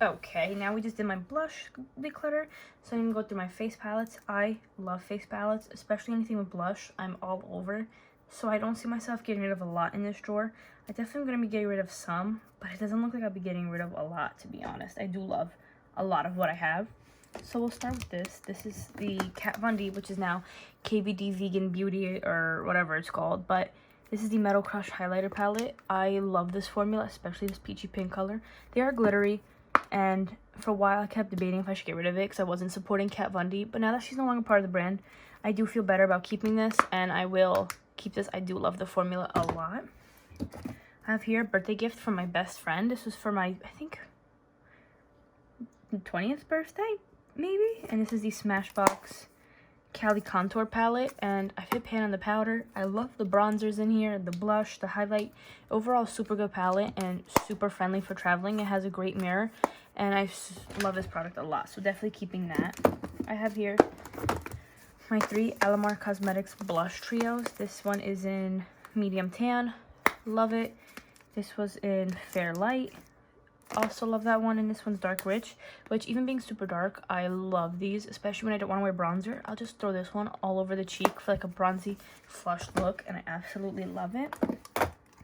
Okay, now we just did my blush declutter, so I'm gonna go through my face palettes. I love face palettes, especially anything with blush. I'm all over, so I don't see myself getting rid of a lot in this drawer. I definitely am gonna be getting rid of some, but it doesn't look like I'll be getting rid of a lot, to be honest. I do love a lot of what I have. So we'll start with this. This is the Kat Von D, which is now KVD Vegan Beauty or whatever it's called, but this is the Metal Crush highlighter palette. I love this formula, especially this peachy pink color. They are glittery. And for a while, I kept debating if I should get rid of it because I wasn't supporting Kat Von D. But now that she's no longer part of the brand, I do feel better about keeping this, and I will keep this. I do love the formula a lot. I have here a birthday gift from my best friend. This was for my, I think, 20th birthday, maybe? And this is the Smashbox Cali Contour palette, and I've hit pan on the powder. I love the bronzers in here, the blush, the highlight. Overall, super good palette and super friendly for traveling. It has a great mirror, and I love this product a lot, so definitely keeping that. I have here my 3 Alamar Cosmetics blush trios. This one is in medium tan, love it. This was in fair light, also love that one, and this one's dark rich, which even being super dark, I love these, especially when I don't want to wear bronzer. I'll just throw this one all over the cheek for like a bronzy flushed look, and I absolutely love it.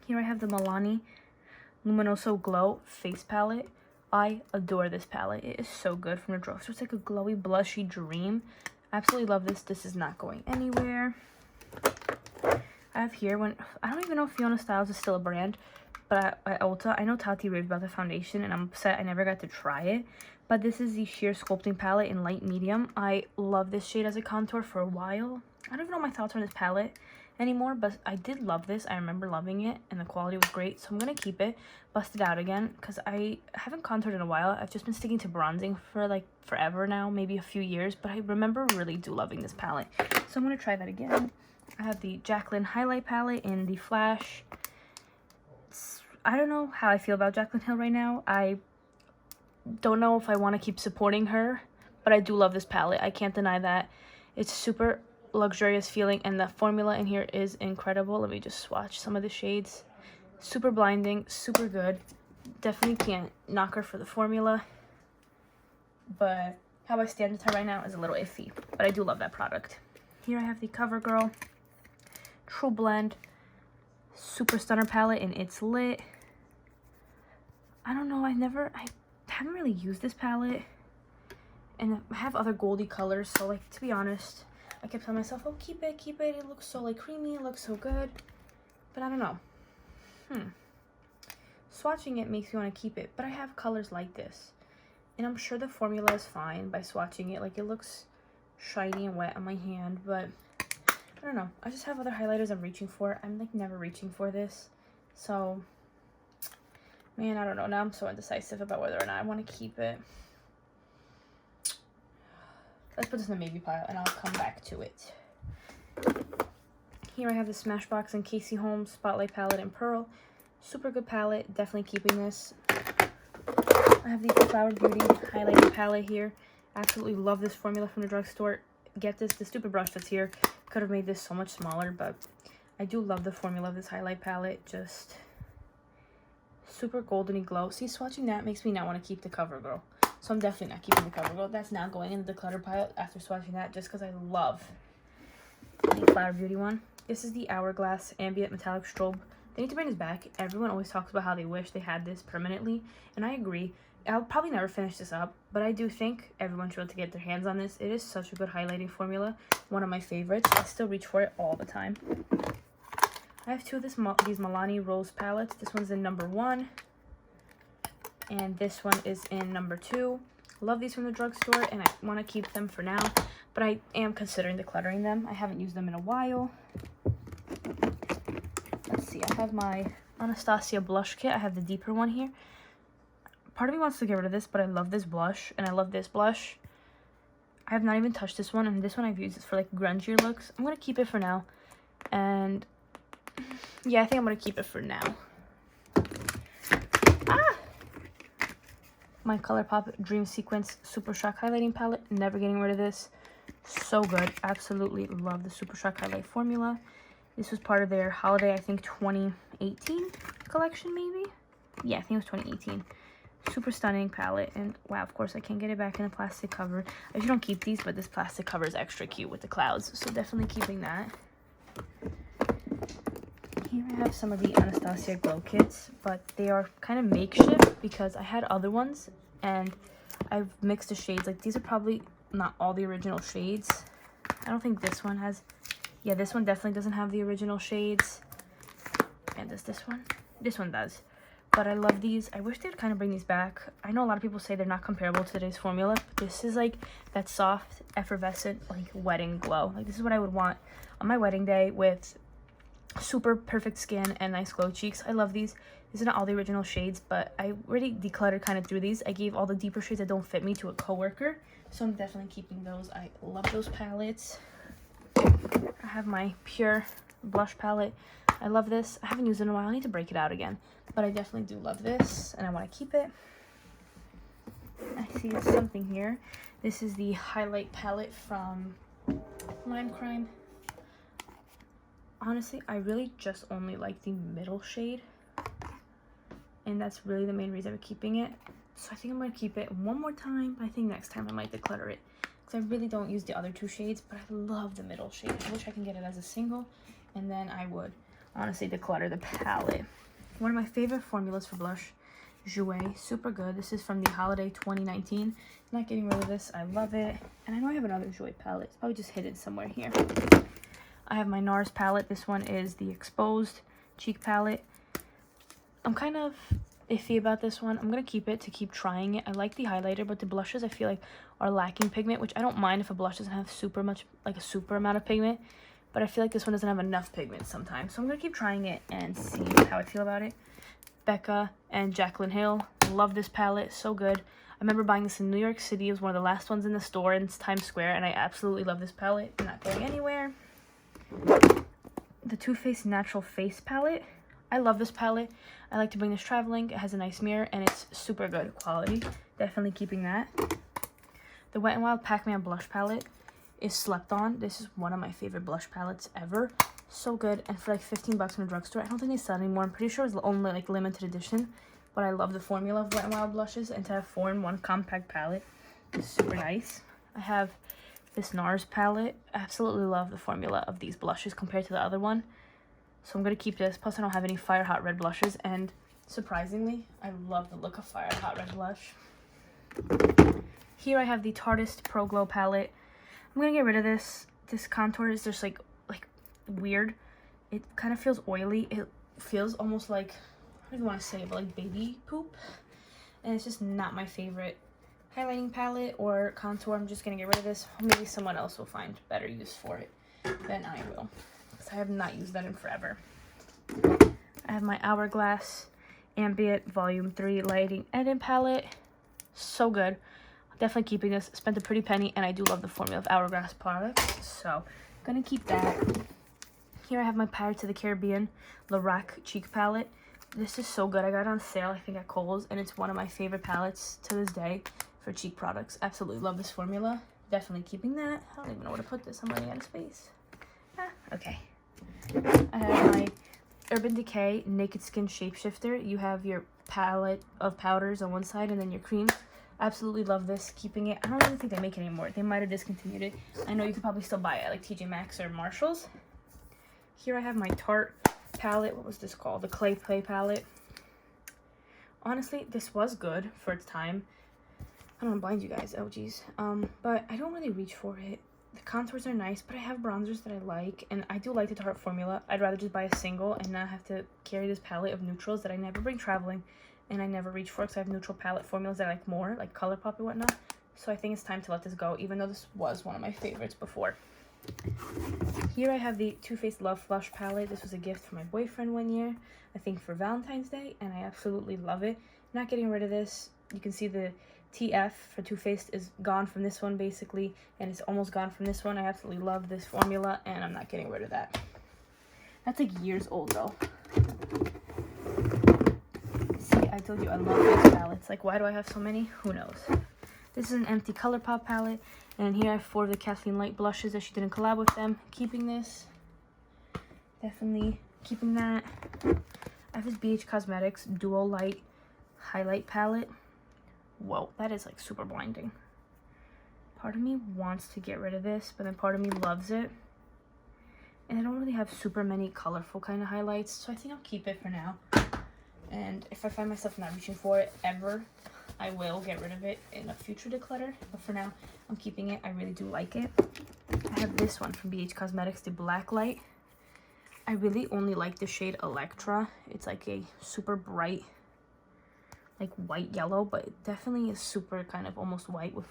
Here I have the Milani Luminoso Glow face palette. I adore this palette. It is so good from the drugstore. It's like a glowy blushy dream. Absolutely love this. This is not going anywhere. I have here I don't even know if Fiona Styles is still a brand, but at Ulta, I know Tati raved about the foundation, and I'm upset I never got to try it. But this is the Sheer Sculpting Palette in light medium. I love this shade as a contour for a while. I don't even know my thoughts on this palette anymore, but I did love this. I remember loving it, and the quality was great, so I'm going to keep it, bust it out again, because I haven't contoured in a while. I've just been sticking to bronzing for like forever now, maybe a few years, but I remember really do loving this palette. So I'm going to try that again. I have the Jaclyn Highlight Palette in the Flash. I don't know how I feel about Jaclyn Hill right now. I don't know if I want to keep supporting her, but I do love this palette. I can't deny that. It's super luxurious feeling, and the formula in here is incredible. Let me just swatch some of the shades. Super blinding, super good. Definitely can't knock her for the formula, but how I stand with her right now is a little iffy, but I do love that product. Here I have the CoverGirl True Blend Super Stunner palette, and it's lit. I don't know, I haven't really used this palette, and I have other goldy colors, so like, to be honest, I kept telling myself, oh, keep it, it looks so like creamy, it looks so good, but I don't know. Swatching it makes me want to keep it, but I have colors like this, and I'm sure the formula is fine by swatching it. Like, it looks shiny and wet on my hand, but I don't know. I just have other highlighters I'm reaching for. I'm like never reaching for this, so man, I don't know. Now I'm so indecisive about whether or not I want to keep it. Let's put this in the maybe pile, and I'll come back to it. Here I have the Smashbox and Casey Holmes Spotlight Palette in Pearl. Super good palette. Definitely keeping this. I have the Flower Beauty Highlighting Palette here. Absolutely love this formula from the drugstore. Get this. The stupid brush that's here could have made this so much smaller, but I do love the formula of this highlight palette. Just super goldeny glow. See, swatching that makes me not want to keep the CoverGirl. So I'm definitely not keeping the CoverGirl. That's now going in the declutter pile after swatching that, just because I love the Flower Beauty one. This is the Hourglass Ambient Metallic Strobe. They need to bring this back. Everyone always talks about how they wish they had this permanently, and I agree. I'll probably never finish this up, but I do think everyone should be able to get their hands on this. It is such a good highlighting formula. One of my favorites. I still reach for it all the time. I have two of these Milani Rose palettes. This one's in number 1, and this one is in number 2. Love these from the drugstore, and I want to keep them for now, but I am considering decluttering them. I haven't used them in a while. Let's see, I have my Anastasia blush kit. I have the deeper one here. Part of me wants to get rid of this, but I love this blush, and I love this blush. I have not even touched this one, and this one I've used for like grungier looks. I'm going to keep it for now, and yeah, I think I'm going to keep it for now. My ColourPop Dream Sequence Super Shock Highlighting Palette. Never getting rid of this. So good. Absolutely love the Super Shock Highlight formula. This was part of their holiday, I think, 2018 collection, maybe? Yeah, I think it was 2018. Super stunning palette. And wow, of course I can't get it back in the plastic cover. I usually don't keep these, but this plastic cover is extra cute with the clouds, so definitely keeping that. Here I have some of the Anastasia glow kits, but they are kind of makeshift because I had other ones and I've mixed the shades. Like, these are probably not all the original shades. I don't think this one has. Yeah, this one definitely doesn't have the original shades. And does this one? This one does. But I love these. I wish they'd kind of bring these back. I know a lot of people say they're not comparable to today's formula, but this is like that soft, effervescent, like wedding glow. Like, this is what I would want on my wedding day with super perfect skin and nice glow cheeks. I love these. These are not all the original shades, but I already decluttered kind of through these. I gave all the deeper shades that don't fit me to a coworker, so I'm definitely keeping those. I love those palettes. I have my Pure blush palette. I love this. I haven't used it in a while. I need to break it out again, but I definitely do love this and I want to keep it. I see something here. This is the highlight palette from Lime Crime. Honestly, I really just only like the middle shade, and that's really the main reason I'm keeping it. So I think I'm going to keep it one more time, but I think next time I might declutter it because I really don't use the other two shades, but I love the middle shade. I wish I can get it as a single, and then I would honestly declutter the palette. One of my favorite formulas for blush, Jouer, super good. This is from the holiday 2019. Not getting rid of this. I love it. And I know I have another Jouer palette. It's probably just hidden somewhere here. I have my NARS palette. This one is the Exposed Cheek palette. I'm kind of iffy about this one. I'm going to keep it to keep trying it. I like the highlighter, but the blushes I feel like are lacking pigment, which I don't mind if a blush doesn't have super much, like a super amount of pigment. But I feel like this one doesn't have enough pigment sometimes. So I'm going to keep trying it and see how I feel about it. Becca and Jaclyn Hill. Love this palette. So good. I remember buying this in New York City. It was one of the last ones in the store in Times Square. And I absolutely love this palette. I'm not going anywhere. The Too Faced Natural Face palette. I love this palette. I like to bring this traveling. It has a nice mirror and it's super good quality. Definitely keeping that. The Wet n Wild Pac-Man blush palette is slept on. This is one of my favorite blush palettes ever. So good. And for like 15 bucks in a drugstore. I don't think they sell it anymore. I'm pretty sure it's only like limited edition. But I love the formula of Wet n Wild blushes, and to have 4 in 1 compact palette is super nice. I have this NARS palette. I absolutely love the formula of these blushes compared to the other one. So I'm going to keep this. Plus I don't have any Fire Hot Red blushes, and surprisingly, I love the look of Fire Hot Red blush. Here I have the Tarteist Pro Glow palette. I'm going to get rid of this. This contour is just like weird. It kind of feels oily. It feels almost like, I don't even want to say it, but like baby poop. And it's just not my favorite highlighting palette or contour. I'm just going to get rid of this. Maybe someone else will find better use for it than I will, because I have not used that in forever. I have my Hourglass Ambient Volume 3 Lighting Edit palette. So good. Definitely keeping this. Spent a pretty penny, and I do love the formula of Hourglass products, so I'm going to keep that. Here I have my Pirates of the Caribbean Lorac Cheek palette. This is so good. I got it on sale, I think, at Kohl's, and it's one of my favorite palettes to this day for cheek products. Absolutely love this formula. Definitely keeping that. I don't even know where to put this. I'm running out of space. Okay. I have my Urban Decay Naked Skin Shapeshifter. You have your palette of powders on one side and then your cream. Absolutely love this. Keeping it. I don't even think they make it anymore. They might have discontinued it. I know you could probably still buy it at like TJ Maxx or Marshall's. Here I have my Tarte palette. What was this called? The Clay Play palette. Honestly, this was good for its time. I don't want to blind you guys. Oh, geez. But I don't really reach for it. The contours are nice, but I have bronzers that I like, and I do like the Tarte formula. I'd rather just buy a single and not have to carry this palette of neutrals that I never bring traveling, and I never reach for, because I have neutral palette formulas that I like more, like ColourPop and whatnot. So I think it's time to let this go, even though this was one of my favorites before. Here I have the Too Faced Love Flush palette. This was a gift for my boyfriend one year, I think for Valentine's Day, and I absolutely love it. Not getting rid of this. You can see the TF for Too Faced is gone from this one basically, and it's almost gone from this one. I absolutely love this formula, and I'm not getting rid of that. That's like years old though. See, I told you I love these palettes. Like, why do I have so many? Who knows? This is an empty ColourPop palette, and here I have 4 of the Kathleen Light blushes that she didn't collab with them. Keeping this. Definitely keeping that. I have this BH Cosmetics Duo Light Highlight palette. Whoa, that is like super blinding. Part of me wants to get rid of this, but then part of me loves it. And I don't really have super many colorful kind of highlights, so I think I'll keep it for now. And if I find myself not reaching for it ever, I will get rid of it in a future declutter. But for now, I'm keeping it. I really do like it. I have this one from BH Cosmetics, the Black Light. I really only like the shade Electra. It's like a super bright, like white yellow, but it definitely is super kind of almost white with,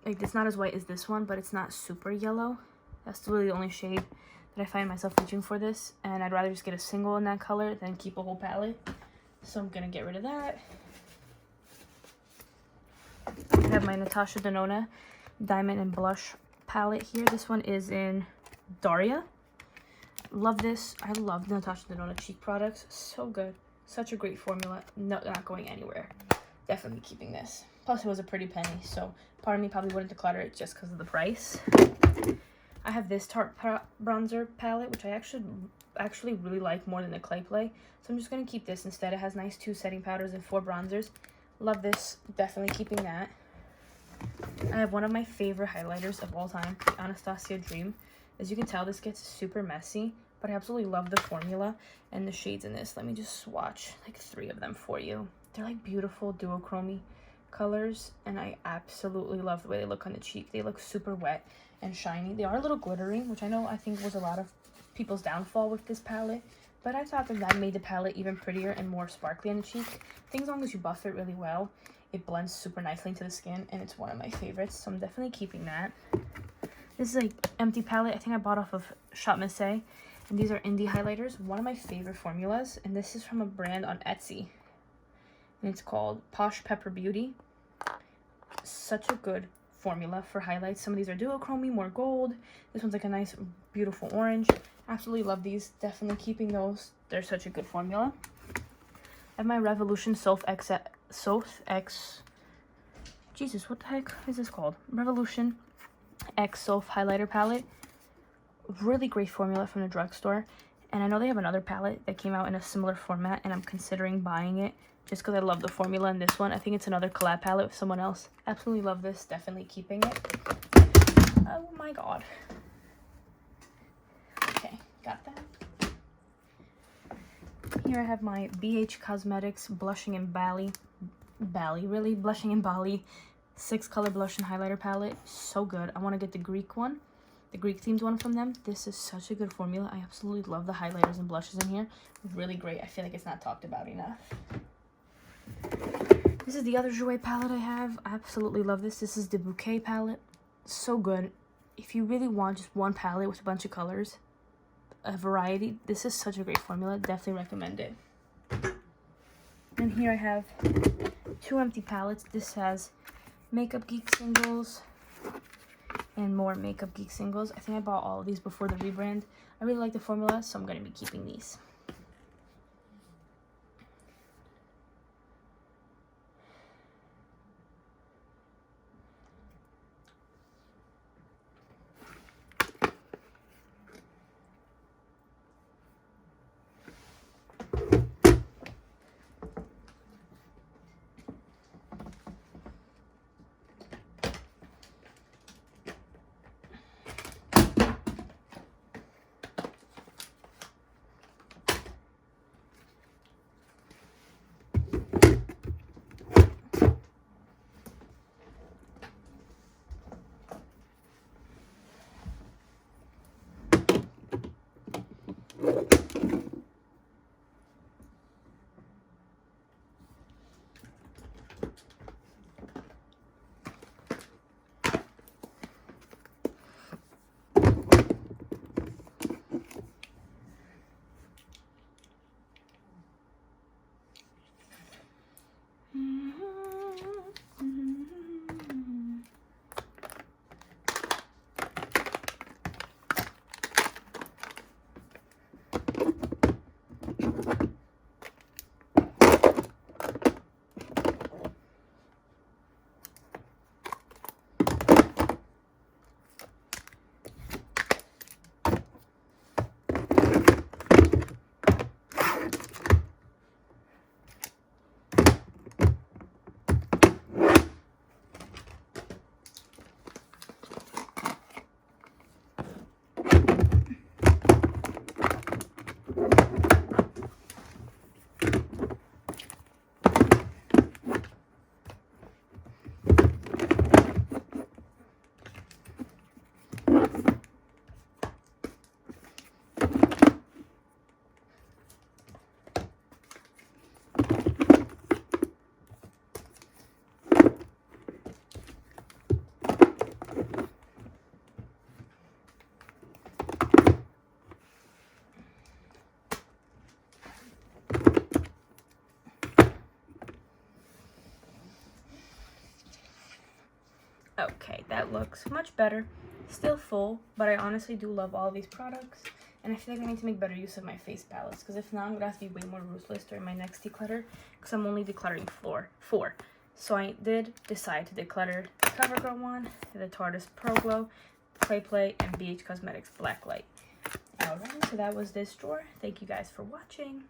like, it's not as white as this one, but it's not super yellow. That's really the only shade that I find myself reaching for this, and I'd rather just get a single in that color than keep a whole palette. So I'm gonna get rid of that. I have my Natasha Denona Diamond and Blush palette here. This one is in Daria. Love this. I love the Natasha Denona cheek products. So good. Such a great formula. No, not going anywhere. Definitely keeping this. Plus, it was a pretty penny, so part of me probably wouldn't declutter it just because of the price. I have this Tarte bronzer palette, which I actually really like more than the Clay Play. So I'm just going to keep this instead. It has nice 2 setting powders and 4 bronzers. Love this. Definitely keeping that. I have one of my favorite highlighters of all time, the Anastasia Dream. As you can tell, this gets super messy, but I absolutely love the formula and the shades in this. Let me just swatch like 3 of them for you. They're like beautiful duochrome colors, and I absolutely love the way they look on the cheek. They look super wet and shiny. They are a little glittery, which I think was a lot of people's downfall with this palette, but I thought that made the palette even prettier and more sparkly on the cheek. I think as long as you buff it really well, it blends super nicely into the skin, and it's one of my favorites, so I'm definitely keeping that. This is like empty palette. I think I bought off of Shop Missy, and these are indie highlighters. One of my favorite formulas, and this is from a brand on Etsy, and it's called Posh Pepper Beauty. Such a good formula for highlights. Some of these are duochrome, more gold. This one's like a nice, beautiful orange. Absolutely love these. Definitely keeping those. They're such a good formula. I have my Revolution Soft X. Jesus, what the heck is this called? Revolution X Soft Highlighter Palette. Really great formula from the drugstore. And I know they have another palette that came out in a similar format, and I'm considering buying it just because I love the formula in this one. I think it's another collab palette with someone else. Absolutely love this. Definitely keeping it. Oh my god. Okay, got that. Here I have my BH Cosmetics Blushing in Bali, Blushing in Bali 6-color blush and highlighter palette. So good. I want to get the Greek one, the Greek themed one from them. This is such a good formula. I absolutely love the highlighters and blushes in here. Really great. I feel like it's not talked about enough. This is the other Jouer palette I have. I absolutely love this. This is the Bouquet palette. So good. If you really want just one palette with a bunch of colors, a variety, this is such a great formula. Definitely recommend it. And here I have 2 empty palettes. This has Makeup Geek singles and more Makeup Geek singles. I think I bought all of these before the rebrand. I really like the formula, so I'm going to be keeping these. Okay, that looks much better. Still full, but I honestly do love all these products. And I feel like I need to make better use of my face palettes, because if not, I'm gonna have to be way more ruthless during my next declutter, because I'm only decluttering four. So I did decide to declutter the CoverGirl one, the Tarte Pro Glow, Clay Play, and BH Cosmetics Black Light. Alright, so that was this drawer. Thank you guys for watching.